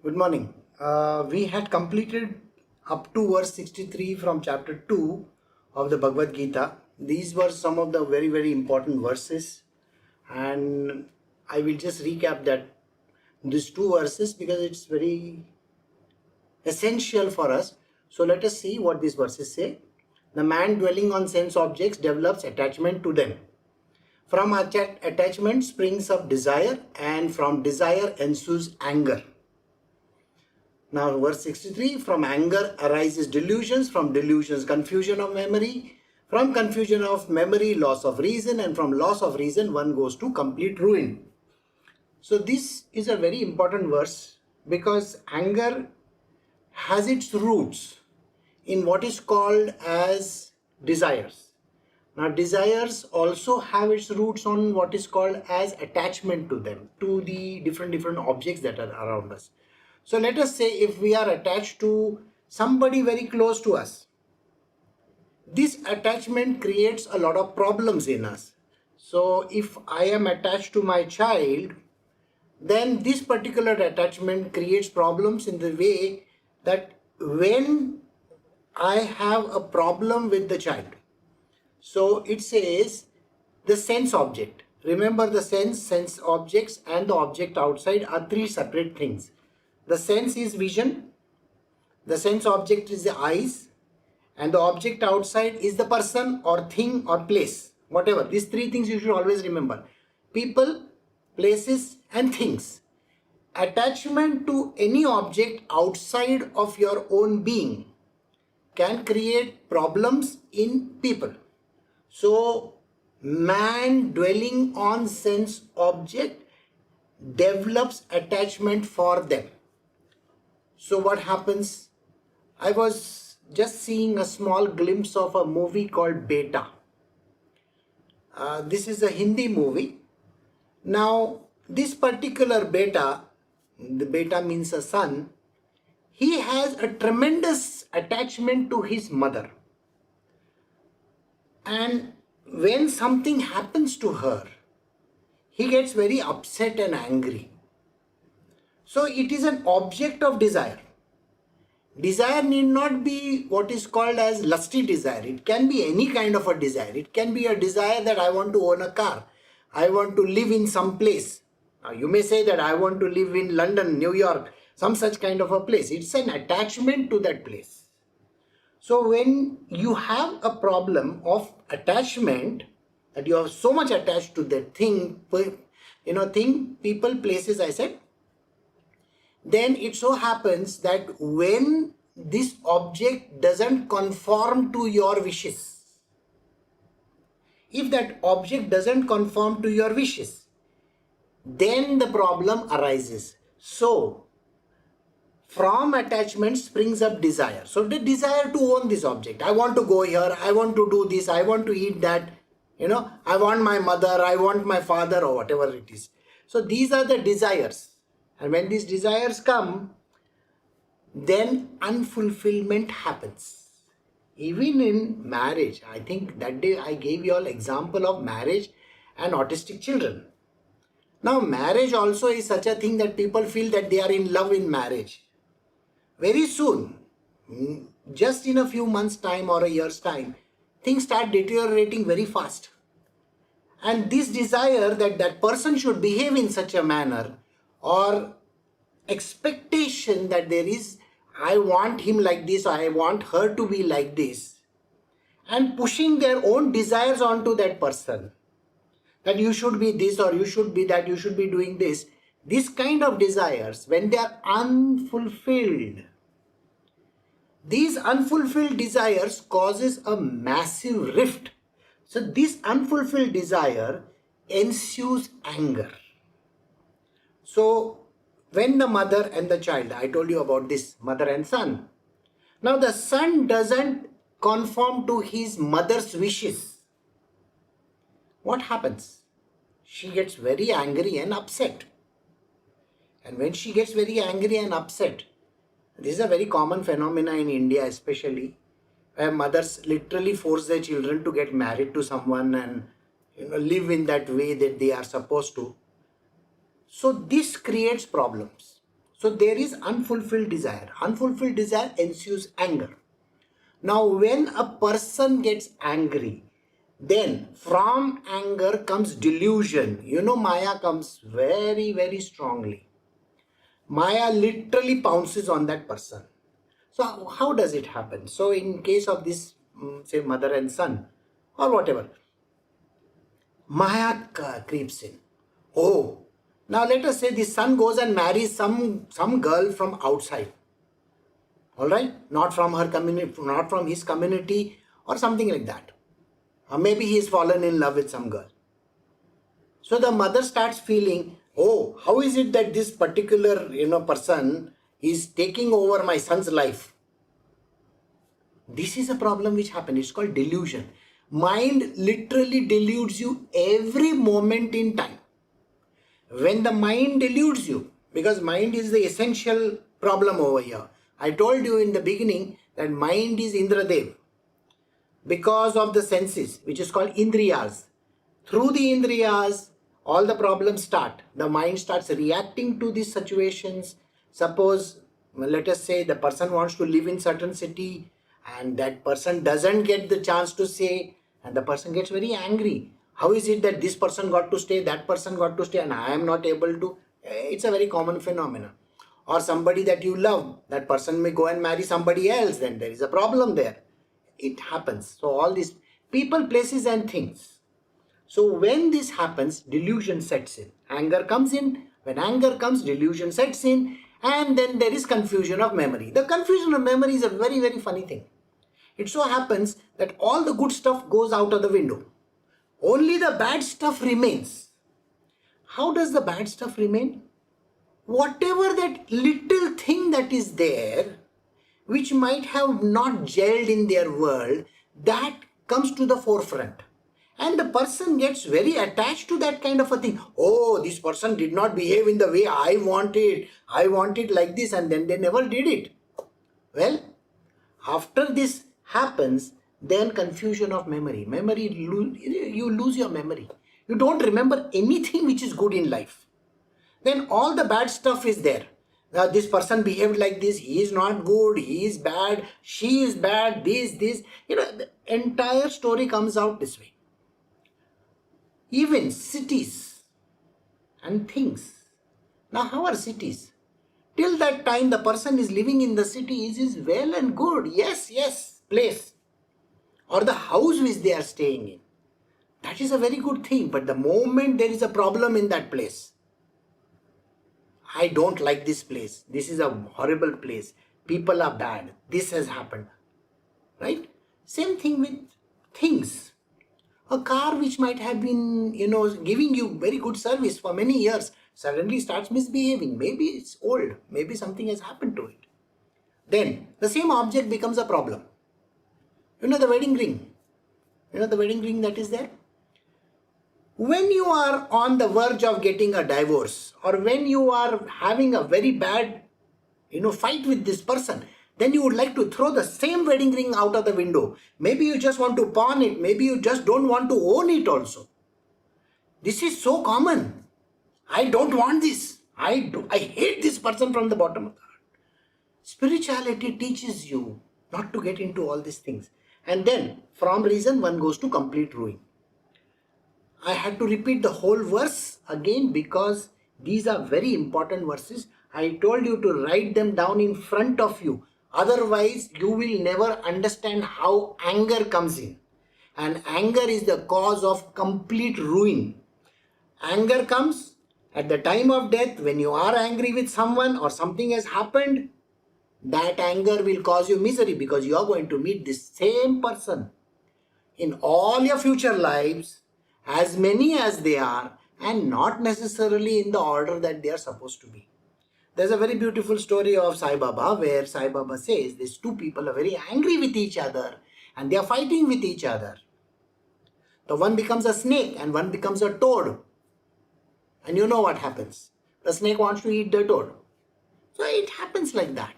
Good morning. We had completed up to verse 63 from chapter 2 of the Bhagavad Gita. These were some of the very, very important verses, and I will just recap that these two verses because it's very essential for us. So let us see what these verses say. The man dwelling on sense objects develops attachment to them. From attachment springs up desire, and from desire ensues anger. Now verse 63, from anger arises delusions, from delusions confusion of memory, from confusion of memory loss of reason, and from loss of reason one goes to complete ruin. So this is a very important verse because anger has its roots in what is called as desires. Now desires also have its roots on what is called as attachment to them, to the different objects that are around us. So let us say if we are attached to somebody very close to us, this attachment creates a lot of problems in us. So if I am attached to my child, then this particular attachment creates problems in the way that when I have a problem with the child, so it says the sense object. Remember the sense objects and the object outside are three separate things. The sense is vision, the sense object is the eyes, and the object outside is the person or thing or place. Whatever. These three things you should always remember. People, places and things. Attachment to any object outside of your own being can create problems in people. So, man dwelling on sense object develops attachment for them. So what happens? I was just seeing a small glimpse of a movie called Beta. This is a Hindi movie. Now, this particular Beta, the Beta means a son, he has a tremendous attachment to his mother. And when something happens to her, he gets very upset and angry. So it is an object of desire. Desire need not be what is called as lusty desire. It can be any kind of a desire. It can be a desire that I want to own a car. I want to live in some place. Now you may say that I want to live in London, New York, some such kind of a place. It's an attachment to that place. So when you have a problem of attachment, that you are so much attached to that thing, people, places, I said, then it so happens that when this object doesn't conform to your wishes, if that object doesn't conform to your wishes, then the problem arises. So, from attachment springs up desire. So, the desire to own this object. I want to go here, I want to do this, I want to eat that, I want my mother, I want my father or whatever it is. So, these are the desires. And when these desires come, then unfulfillment happens. Even in marriage, I think that day I gave you all example of marriage and autistic children. Now marriage also is such a thing that people feel that they are in love in marriage. Very soon, just in a few months' time or a year's time, things start deteriorating very fast. And this desire that that person should behave in such a manner, or expectation that there is, I want him like this, or I want her to be like this, and pushing their own desires onto that person, that you should be this or you should be that, you should be doing this. This kind of desires, when they are unfulfilled, these unfulfilled desires causes a massive rift. So this unfulfilled desire ensues anger. So, when the mother and the child, I told you about this, mother and son. Now, the son doesn't conform to his mother's wishes. What happens? She gets very angry and upset. And when she gets very angry and upset, this is a very common phenomenon in India especially, where mothers literally force their children to get married to someone and live in that way that they are supposed to. So this creates problems. So there is unfulfilled desire. Unfulfilled desire ensues anger. Now when a person gets angry, then from anger comes delusion. Maya comes very, very strongly. Maya literally pounces on that person. So how does it happen? So in case of this, say mother and son or whatever, Maya creeps in. Oh, now let us say the son goes and marries some girl from outside. All right, not from her community, not from his community or something like that. Or maybe he has fallen in love with some girl. So the mother starts feeling, oh, how is it that this particular person is taking over my son's life? This is a problem which happens. It's called delusion. Mind literally deludes you every moment in time. When the mind deludes you, because mind is the essential problem over here. I told you in the beginning that mind is Indradev because of the senses, which is called Indriyas. Through the Indriyas, all the problems start. The mind starts reacting to these situations. Suppose, let us say the person wants to live in certain city and that person doesn't get the chance to stay, and the person gets very angry. How is it that this person got to stay, that person got to stay, and I am not able to? It's a very common phenomenon. Or somebody that you love, that person may go and marry somebody else, then there is a problem there. It happens. So all these people, places and things. So when this happens, delusion sets in. Anger comes in. When anger comes, delusion sets in. And then there is confusion of memory. The confusion of memory is a very, very funny thing. It so happens that all the good stuff goes out of the window. Only the bad stuff remains. How does the bad stuff remain? Whatever that little thing that is there, which might have not gelled in their world, that comes to the forefront. And the person gets very attached to that kind of a thing. Oh, this person did not behave in the way I wanted. I wanted like this, and then they never did it. Well, after this happens, then confusion of memory. You lose your memory. You don't remember anything which is good in life. Then all the bad stuff is there. Now this person behaved like this, he is not good, he is bad, she is bad, this. The entire story comes out this way. Even cities and things. Now how are cities? Till that time the person is living in the city is well and good. Yes, place. Or the house which they are staying in. That is a very good thing. But the moment there is a problem in that place, I don't like this place. This is a horrible place. People are bad. This has happened. Right? Same thing with things. A car which might have been, giving you very good service for many years suddenly starts misbehaving. Maybe it's old. Maybe something has happened to it. Then the same object becomes a problem. The wedding ring. The wedding ring that is there. When you are on the verge of getting a divorce, or when you are having a very bad, fight with this person, then you would like to throw the same wedding ring out of the window. Maybe you just want to pawn it. Maybe you just don't want to own it also. This is so common. I don't want this. I hate this person from the bottom of the heart. Spirituality teaches you not to get into all these things. And then from reason one goes to complete ruin. I had to repeat the whole verse again because these are very important verses. I told you to write them down in front of you. Otherwise, you will never understand how anger comes in. And anger is the cause of complete ruin. Anger comes at the time of death when you are angry with someone or something has happened. That anger will cause you misery because you are going to meet this same person in all your future lives, as many as they are, and not necessarily in the order that they are supposed to be. There's a very beautiful story of Sai Baba where Sai Baba says these two people are very angry with each other and they are fighting with each other. The one becomes a snake and one becomes a toad. And you know what happens. The snake wants to eat the toad. So it happens like that.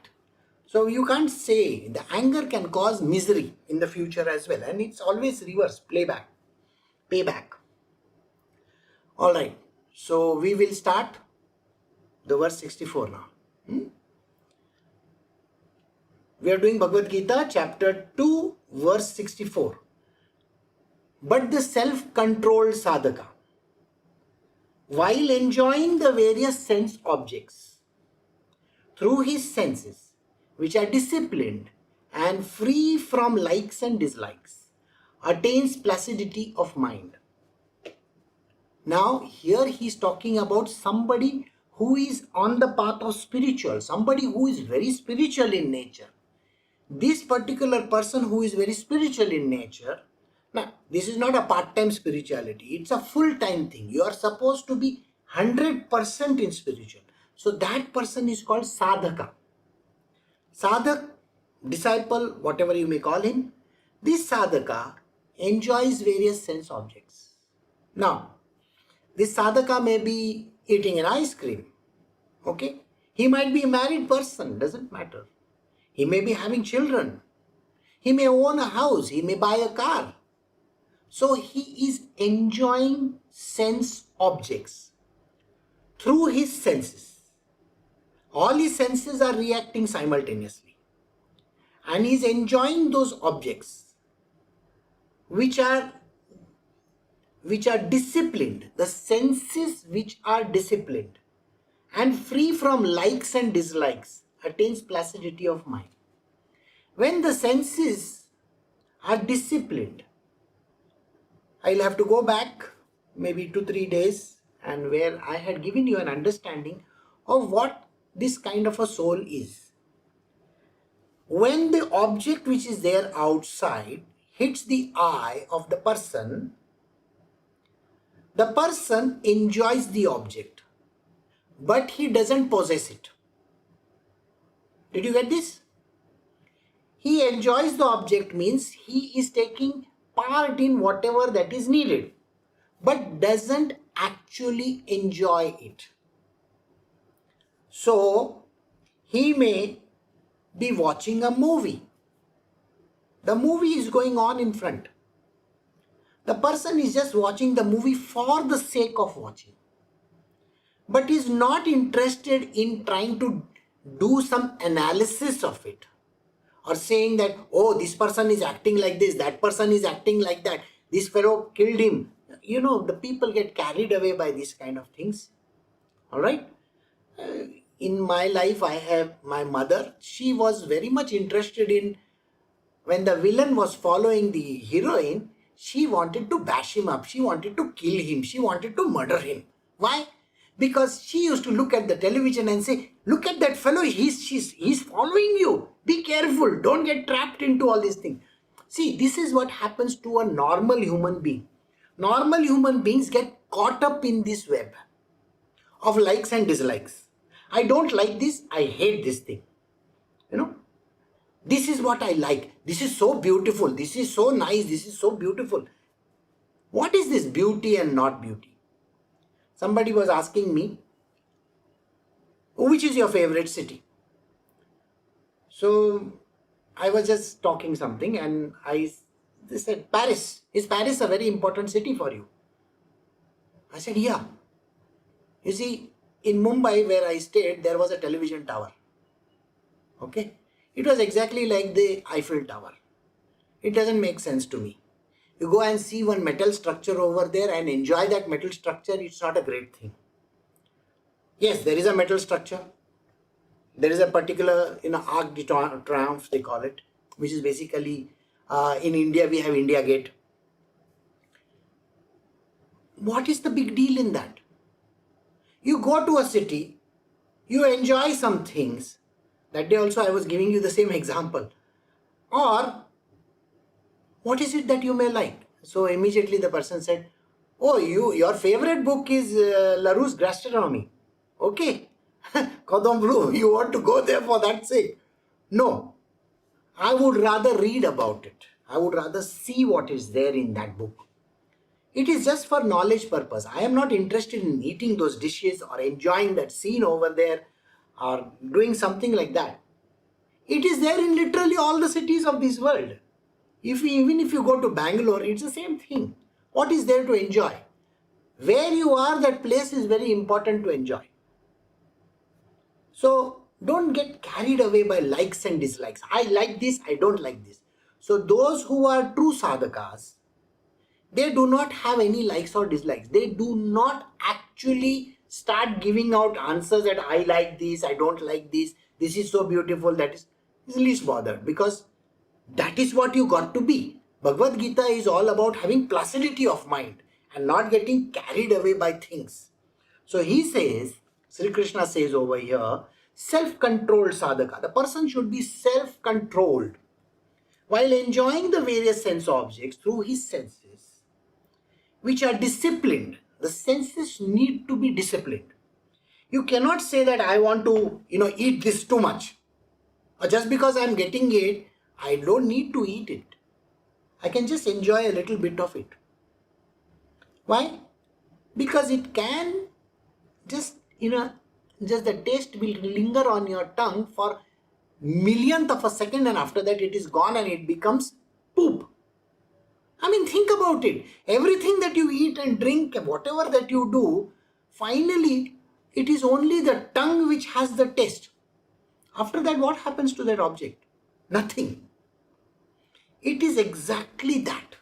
So you can't say the anger can cause misery in the future as well. And it's always reverse, payback. Alright, so we will start the verse 64 now. We are doing Bhagavad Gita, chapter 2, verse 64. But the self-controlled sadhaka, while enjoying the various sense objects through his senses, which are disciplined and free from likes and dislikes, attains placidity of mind. Now, here he is talking about somebody who is on the path of spiritual, somebody who is very spiritual in nature. This particular person who is very spiritual in nature, now this is not a part-time spirituality, it's a full-time thing. You are supposed to be 100% in spiritual. So that person is called sadhaka. Sadhak, disciple, whatever you may call him, this sadhaka enjoys various sense objects. Now, this sadhaka may be eating an ice cream, okay? He might be a married person, doesn't matter. He may be having children. He may own a house. He may buy a car. So he is enjoying sense objects through his senses. All his senses are reacting simultaneously. And he is enjoying those objects which are disciplined. The senses which are disciplined and free from likes and dislikes attains placidity of mind. When the senses are disciplined, I'll have to go back maybe 2-3 days, and where I had given you an understanding of what this kind of a soul is. When the object which is there outside hits the eye of the person enjoys the object, but he doesn't possess it. Did you get this? He enjoys the object means he is taking part in whatever that is needed, but doesn't actually enjoy it. So, he may be watching a movie. The movie is going on in front. The person is just watching the movie for the sake of watching, but is not interested in trying to do some analysis of it, or saying that, oh, this person is acting like this, that person is acting like that, this fellow killed him. You know, the people get carried away by these kind of things. Alright? In my life, I have my mother. She was very much interested in, when the villain was following the heroine, she wanted to bash him up. She wanted to kill him. She wanted to murder him. Why? Because she used to look at the television and say, look at that fellow, he's following you. Be careful, don't get trapped into all these things. See, this is what happens to a normal human being. Normal human beings get caught up in this web of likes and dislikes. I don't like this, I hate this thing. You know, this is what I like. This is so beautiful. This is so nice. This is so beautiful. What is this beauty and not beauty? Somebody was asking me, which is your favorite city? So I was just talking something and they said, Paris. Is Paris a very important city for you? I said, yeah. You see, in Mumbai where I stayed, there was a television tower. Okay? It was exactly like the Eiffel Tower. It doesn't make sense to me. You go and see one metal structure over there and enjoy that metal structure, it's not a great thing. Yes, there is a metal structure. There is a particular, Arc de Triomphe, they call it, which is basically, in India, we have India Gate. What is the big deal in that? You go to a city, you enjoy some things. That day also I was giving you the same example. Or, what is it that you may like? So immediately the person said, oh, your favorite book is Larousse Gastronomy. Okay. Cordon Bleu, you want to go there for that sake? No. I would rather read about it. I would rather see what is there in that book. It is just for knowledge purpose. I am not interested in eating those dishes or enjoying that scene over there or doing something like that. It is there in literally all the cities of this world. Even if you go to Bangalore, it's the same thing. What is there to enjoy? Where you are, that place is very important to enjoy. So, don't get carried away by likes and dislikes. I like this, I don't like this. So those who are true sadhakas, they do not have any likes or dislikes. They do not actually start giving out answers that I like this, I don't like this is so beautiful, that is least bothered, because that is what you got to be. Bhagavad Gita is all about having placidity of mind and not getting carried away by things. So he says, Shri Krishna says over here, self-controlled sadhaka. The person should be self-controlled while enjoying the various sense objects through his senses, which are disciplined. The senses need to be disciplined. You cannot say that I want to, eat this too much. Or just because I am getting it, I don't need to eat it. I can just enjoy a little bit of it. Why? Because it can just the taste will linger on your tongue for millionth of a second, and after that it is gone and it becomes poop. I mean, think about it. Everything that you eat and drink, whatever that you do, finally it is only the tongue which has the taste. After that, what happens to that object? Nothing. It is exactly that.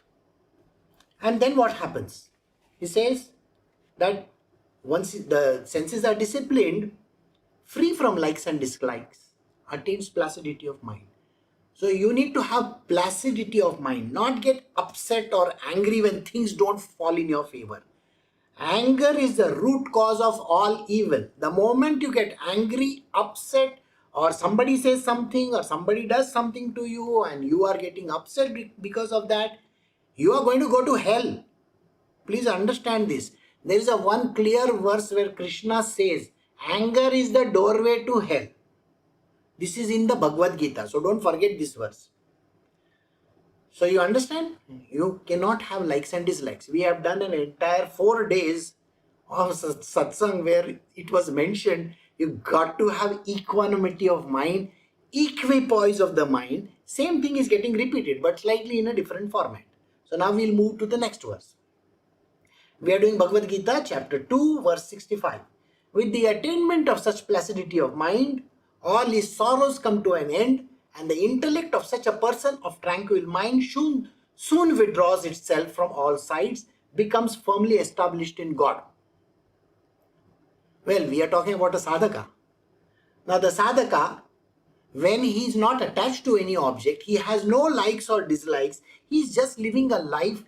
And then what happens? He says that once the senses are disciplined, free from likes and dislikes, attains placidity of mind. So you need to have placidity of mind, not get upset or angry when things don't fall in your favor. Anger is the root cause of all evil. The moment you get angry, upset, or somebody says something or somebody does something to you and you are getting upset because of that, you are going to go to hell. Please understand this. There is a one clear verse where Krishna says, anger is the doorway to hell. This is in the Bhagavad Gita, so don't forget this verse. So you understand? You cannot have likes and dislikes. We have done an entire 4 days of satsang where it was mentioned, you got to have equanimity of mind, equipoise of the mind. Same thing is getting repeated, but slightly in a different format. So now we'll move to the next verse. We are doing Bhagavad Gita chapter 2 verse 65. With the attainment of such placidity of mind, all his sorrows come to an end, and the intellect of such a person of tranquil mind soon withdraws itself from all sides, becomes firmly established in God. Well, we are talking about a sadhaka. Now the sadhaka, when he is not attached to any object, he has no likes or dislikes, he is just living a life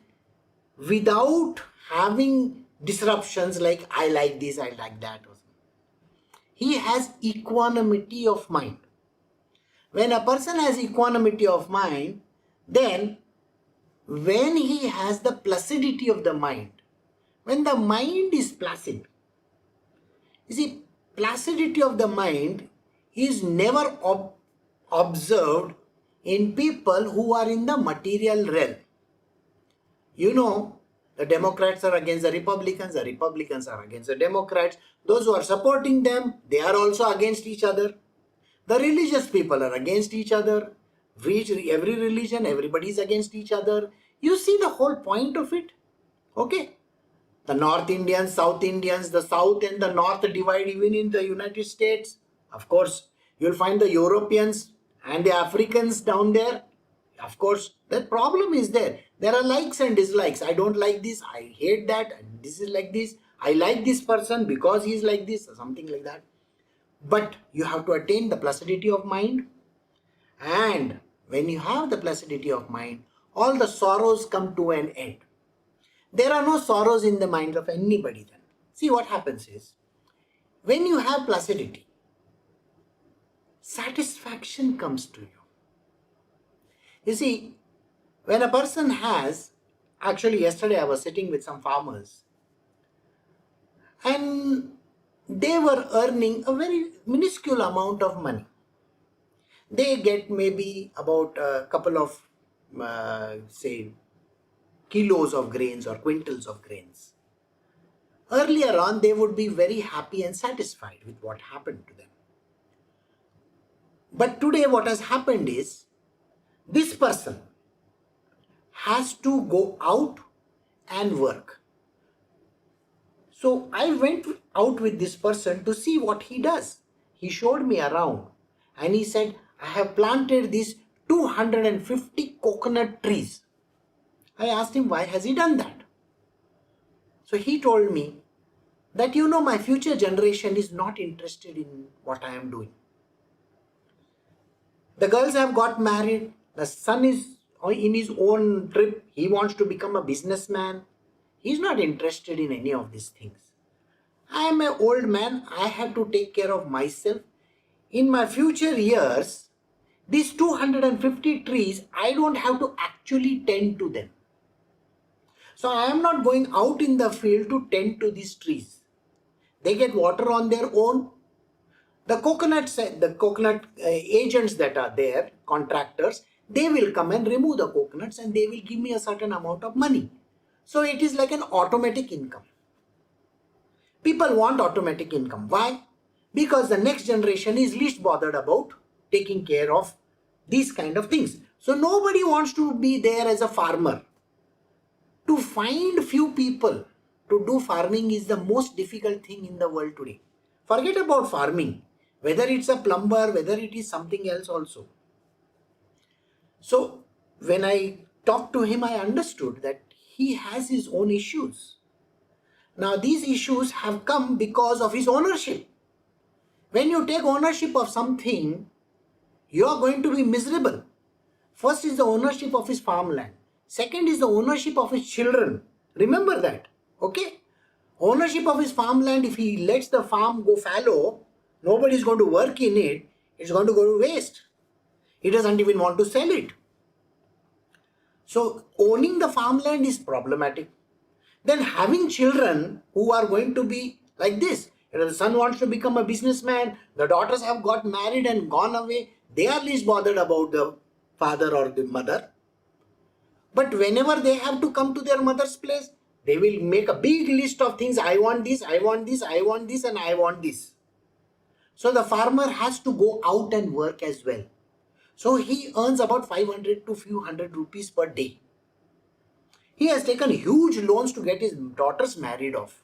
without having disruptions like I like this, I like that. He has equanimity of mind. When a person has equanimity of mind, then when he has the placidity of the mind, when the mind is placid, you see, placidity of the mind is never observed in people who are in the material realm. You know, the Democrats are against the Republicans are against the Democrats. Those who are supporting them, they are also against each other. The religious people are against each other. Every religion, everybody is against each other. You see the whole point of it? Okay. The North Indians, South Indians, the South and the North divide even in the United States. Of course, you'll find the Europeans and the Africans down there. Of course, the problem is there. There are likes and dislikes. I don't like this. I hate that. This is like this. I like this person because he is like this or something like that. But you have to attain the placidity of mind. And when you have the placidity of mind, all the sorrows come to an end. There are no sorrows in the mind of anybody then. See, what happens is, when you have placidity, satisfaction comes to you. You see, when a person has, actually yesterday I was sitting with some farmers and they were earning a very minuscule amount of money. They get maybe about a couple of, say, kilos of grains or quintals of grains. Earlier on, they would be very happy and satisfied with what happened to them. But today what has happened is, this person has to go out and work. So I went out with this person to see what he does. he showed me around and he said, I have planted these 250 coconut trees. I asked him, why has he done that? So he told me that, my future generation is not interested in what I am doing. The girls have got married. The son is in his own trip. He wants to become a businessman. He's not interested in any of these things. I am an old man. I have to take care of myself. In my future years, these 250 trees, I don't have to actually tend to them. So I am not going out in the field to tend to these trees. They get water on their own. The coconut agents that are there, contractors, they will come and remove the coconuts and they will give me a certain amount of money. So it is like an automatic income. People want automatic income. Why? Because the next generation is least bothered about taking care of these kind of things. So nobody wants to be there as a farmer. To find few people to do farming is the most difficult thing in the world today. Forget about farming, whether it's a plumber, whether it is something else also. So when I talked to him, I understood that he has his own issues. Now these issues have come because of his ownership. When you take ownership of something, you are going to be miserable. First is the ownership of his farmland. Second is the ownership of his children. Remember that. Okay? Ownership of his farmland, if he lets the farm go fallow, nobody is going to work in it. It's going to go to waste. He doesn't even want to sell it. So owning the farmland is problematic. Then having children who are going to be like this. The son wants to become a businessman. The daughters have got married and gone away. They are least bothered about the father or the mother. But whenever they have to come to their mother's place, they will make a big list of things. I want this, I want this, I want this, and I want this. So the farmer has to go out and work as well. So he earns about 500 to few hundred rupees per day. He has taken huge loans to get his daughters married off.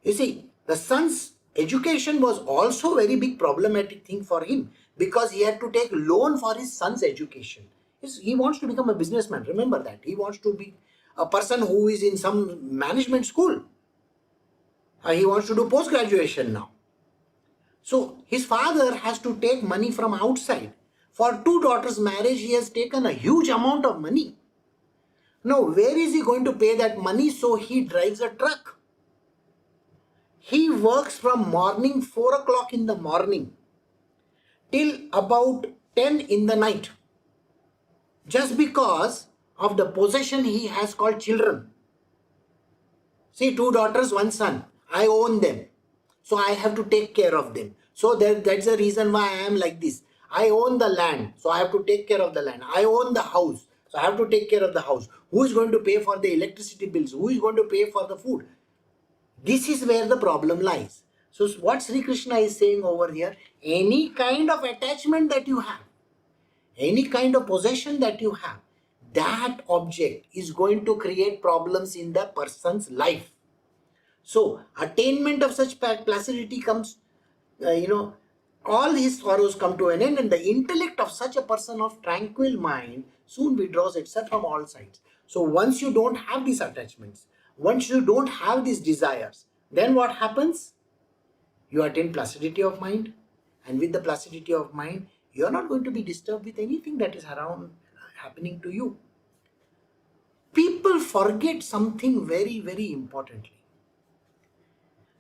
You see, the son's education was also a very big problematic thing for him because he had to take loan for his son's education. He wants to become a businessman. Remember that. He wants to be a person who is in some management school. He wants to do post-graduation now. So his father has to take money from outside. For two daughters' marriage, he has taken a huge amount of money. Now, where is he going to pay that money? So he drives a truck. He works from morning 4 o'clock in the morning till about 10 in the night. Just because of the possession he has called children. See, two daughters, one son. I own them. So I have to take care of them. So that's the reason why I am like this. I own the land. So I have to take care of the land. I own the house. So I have to take care of the house. Who is going to pay for the electricity bills? Who is going to pay for the food? This is where the problem lies. So what Shri Krishna is saying over here, any kind of attachment that you have, any kind of possession that you have, that object is going to create problems in the person's life. So attainment of such placidity comes, all his sorrows come to an end, and the intellect of such a person of tranquil mind soon withdraws itself from all sides. So once you don't have these attachments, once you don't have these desires, then what happens? You attain placidity of mind, and with the placidity of mind, you are not going to be disturbed with anything that is around happening to you. People forget something very, very importantly.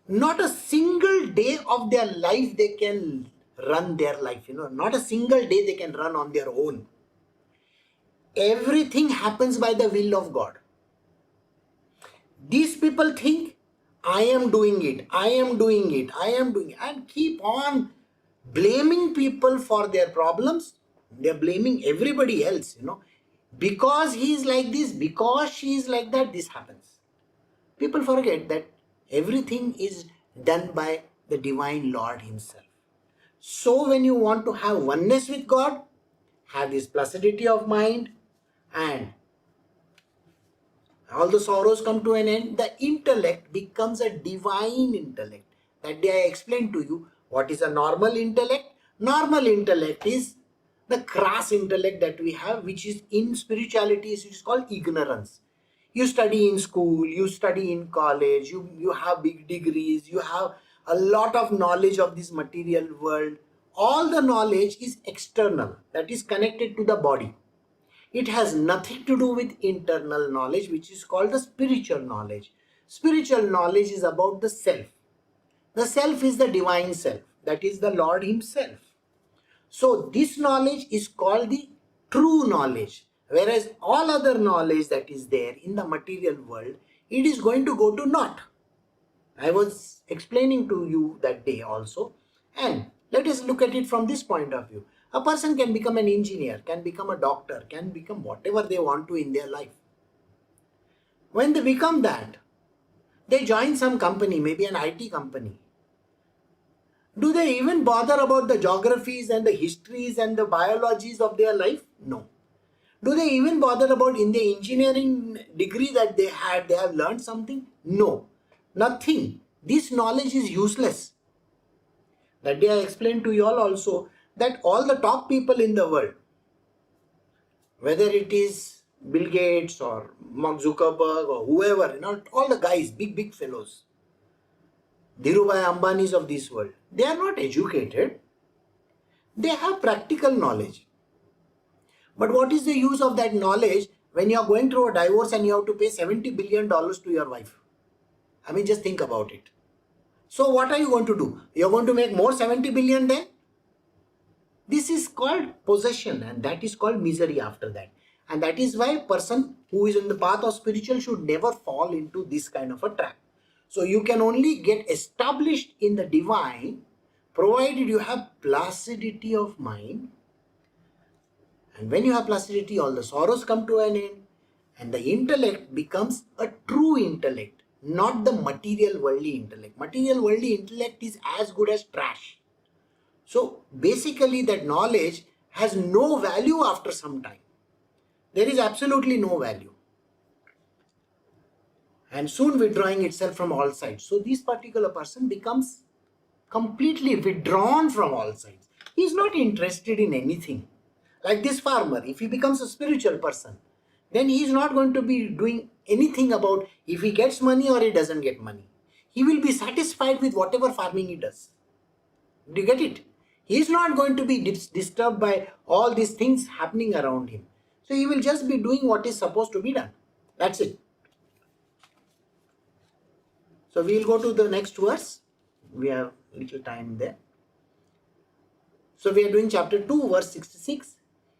Not a single day of their life they can run their life. Not a single day they can run on their own. Everything happens by the will of God. These people think, I am doing it, I am doing it, I am doing it, and keep on blaming people for their problems. They're blaming everybody else, Because he is like this, because she is like that, this happens. People forget that everything is done by the Divine Lord Himself. So when you want to have oneness with God, have this placidity of mind, and all the sorrows come to an end, the intellect becomes a divine intellect. That day I explained to you, What is a normal intellect? Normal intellect is the crass intellect that we have, which is in spirituality, which is called ignorance. You study in school, you study in college, you have big degrees, you have a lot of knowledge of this material world. All the knowledge is external, that is connected to the body. It has nothing to do with internal knowledge, which is called the spiritual knowledge. Spiritual knowledge is about the self. The self is the divine self, that is the Lord himself. So this knowledge is called the true knowledge, whereas all other knowledge that is there in the material world, it is going to go to naught. I was explaining to you that day also, and let us look at it from this point of view. A person can become an engineer, can become a doctor, can become whatever they want to in their life. When they become that, they join some company, maybe an IT company. Do they even bother about the geographies and the histories and the biologies of their life? No. Do they even bother about in the engineering degree that they had, they have learned something? No. Nothing. This knowledge is useless. That day I explained to you all also that all the top people in the world, whether it is Bill Gates or Mark Zuckerberg or whoever, all the guys, big fellows, Dhirubhai Ambanis of this world, they are not educated. They have practical knowledge. But what is the use of that knowledge when you are going through a divorce and you have to pay $70 billion to your wife? I mean, just think about it. So what are you going to do? You are going to make more 70 billion then? This is called possession, and that is called misery after that. And that is why a person who is in the path of spiritual should never fall into this kind of a trap. So you can only get established in the divine provided you have placidity of mind. And when you have placidity, all the sorrows come to an end, and the intellect becomes a true intellect, not the material worldly intellect. Material worldly intellect is as good as trash. So basically that knowledge has no value after some time. There is absolutely no value. And soon withdrawing itself from all sides. So this particular person becomes completely withdrawn from all sides. He is not interested in anything. Like this farmer, if he becomes a spiritual person, then he is not going to be doing anything about if he gets money or he doesn't get money. He will be satisfied with whatever farming he does. Do you get it? He is not going to be disturbed by all these things happening around him. So he will just be doing what is supposed to be done. That's it. So we will go to the next verse. We have little time there. So we are doing chapter 2, verse 66.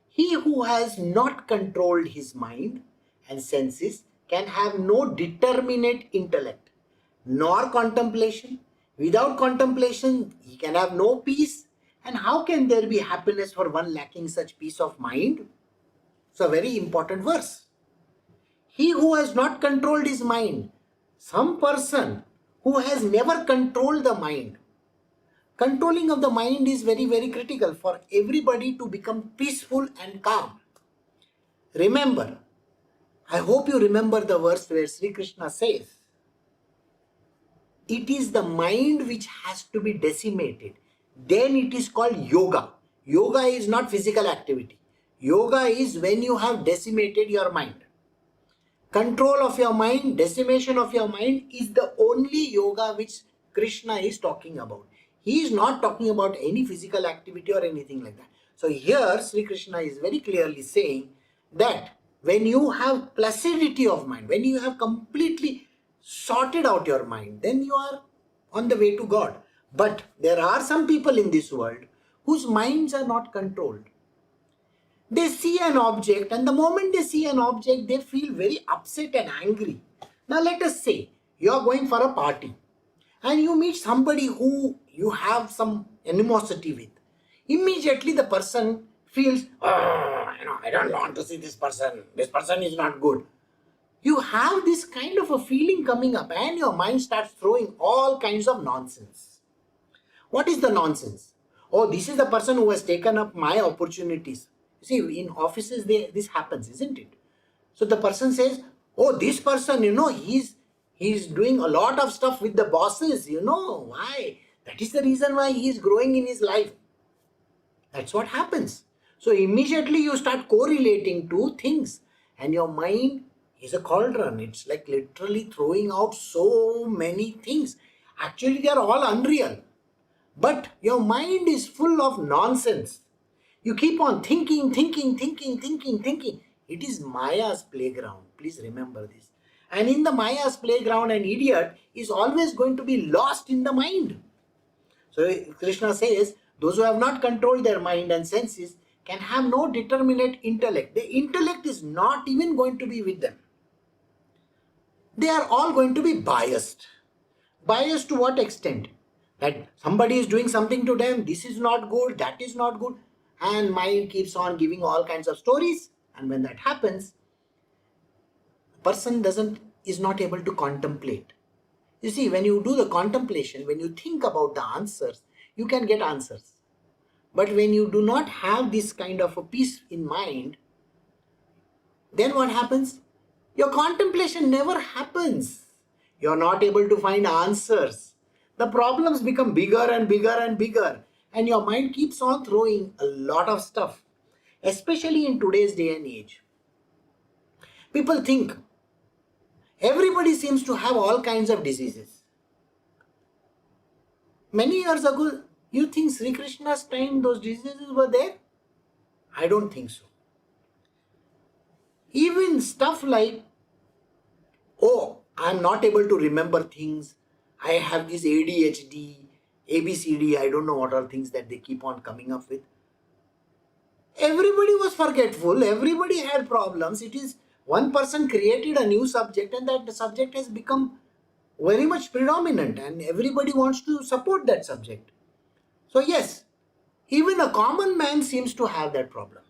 He who has not controlled his mind and senses can have no determinate intellect, nor contemplation. Without contemplation, he can have no peace. And how can there be happiness for one lacking such peace of mind? So a very important verse. He who has not controlled his mind, some person who has never controlled the mind. Controlling of the mind is very critical for everybody to become peaceful and calm. Remember, I hope you remember the verse where Shri Krishna says, it is the mind which has to be decimated. Then it is called yoga. Yoga is not physical activity. Yoga is when you have decimated your mind. Control of your mind, decimation of your mind is the only yoga which Krishna is talking about. He is not talking about any physical activity or anything like that. So here Shri Krishna is very clearly saying that when you have placidity of mind, when you have completely sorted out your mind, then you are on the way to God. But there are some people in this world whose minds are not controlled. They see an object, and the moment they see an object, they feel very upset and angry. Now let us say you are going for a party and you meet somebody who you have some animosity with. Immediately the person feels, I don't want to see this person. This person is not good. You have this kind of a feeling coming up and your mind starts throwing all kinds of nonsense. What is the nonsense? Oh, this is the person who has taken up my opportunities. See, in offices, this happens, isn't it? So the person says, oh, this person, he's doing a lot of stuff with the bosses, why? That is the reason why he is growing in his life. That's what happens. So immediately you start correlating two things, and your mind is a cauldron. It's like literally throwing out so many things. Actually, they are all unreal. But your mind is full of nonsense. You keep on thinking. It is Maya's playground. Please remember this. And in the Maya's playground, an idiot is always going to be lost in the mind. So Krishna says, those who have not controlled their mind and senses can have no determinate intellect. The intellect is not even going to be with them. They are all going to be biased. Biased to what extent? That somebody is doing something to them, this is not good, that is not good, and mind keeps on giving all kinds of stories. And when that happens, person is not able to contemplate. You see, when you do the contemplation, when you think about the answers, you can get answers. But when you do not have this kind of a peace in mind, then what happens? Your contemplation never happens. You're not able to find answers. The problems become bigger and bigger, and your mind keeps on throwing a lot of stuff, especially in today's day and age. People think everybody seems to have all kinds of diseases. Many years ago, you think Shri Krishna's time those diseases were there? I don't think so. Even stuff like, oh, I'm not able to remember things, I have this ADHD, ABCD, I don't know what are things that they keep on coming up with. Everybody was forgetful, everybody had problems. It is one person created a new subject, and that subject has become very much predominant, and everybody wants to support that subject. So yes, even a common man seems to have that problem.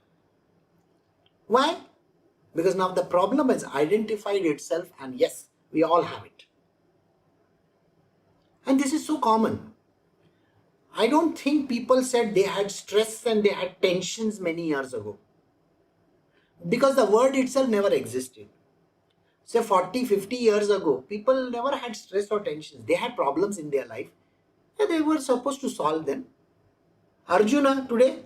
Why? Because now the problem has identified itself, and yes, we all have it. And this is so common. I don't think people said they had stress and they had tensions many years ago, because the word itself never existed. Say 40, 50 years ago, people never had stress or tensions. They had problems in their life and they were supposed to solve them. Arjuna today,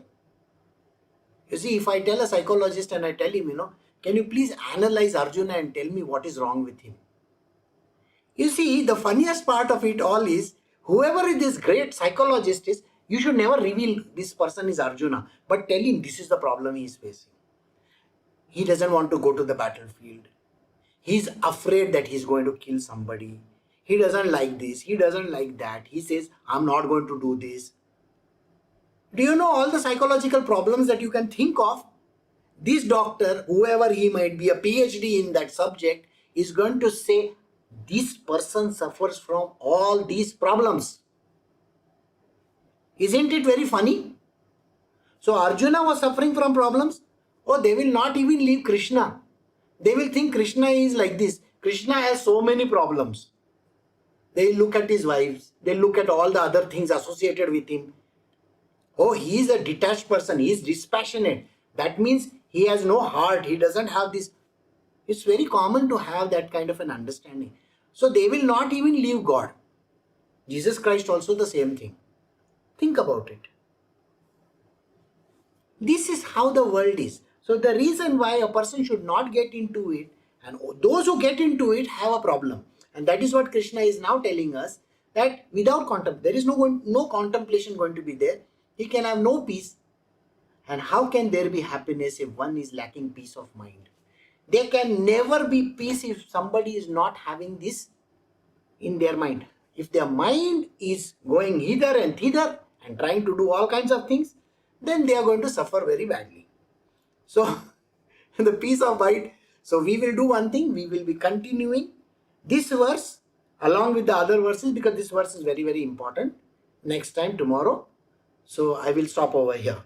you see, if I tell a psychologist and I tell him, can you please analyze Arjuna and tell me what is wrong with him? You see, the funniest part of it all is, whoever this great psychologist is, you should never reveal this person is Arjuna, but tell him this is the problem he is facing. He doesn't want to go to the battlefield. He's afraid that he's going to kill somebody. He doesn't like this. He doesn't like that. He says, I'm not going to do this. Do you know all the psychological problems that you can think of? This doctor, whoever he might be, a PhD in that subject, is going to say, this person suffers from all these problems. Isn't it very funny? So Arjuna was suffering from problems. Oh, they will not even leave Krishna. They will think Krishna is like this. Krishna has so many problems. They look at his wives. They look at all the other things associated with him. Oh, he is a detached person. He is dispassionate. That means he has no heart. He doesn't have this. It's very common to have that kind of an understanding. So they will not even leave God. Jesus Christ also the same thing. Think about it. This is how the world is. So the reason why a person should not get into it, and those who get into it have a problem. And that is what Krishna is now telling us, that without contemplation, there is no contemplation going to be there. He can have no peace. And how can there be happiness if one is lacking peace of mind? There can never be peace if somebody is not having this in their mind. If their mind is going hither and thither and trying to do all kinds of things, then they are going to suffer very badly. So, the peace of mind. So, we will do one thing. We will be continuing this verse along with the other verses, because this verse is very, very important. Next time, tomorrow. So, I will stop over here.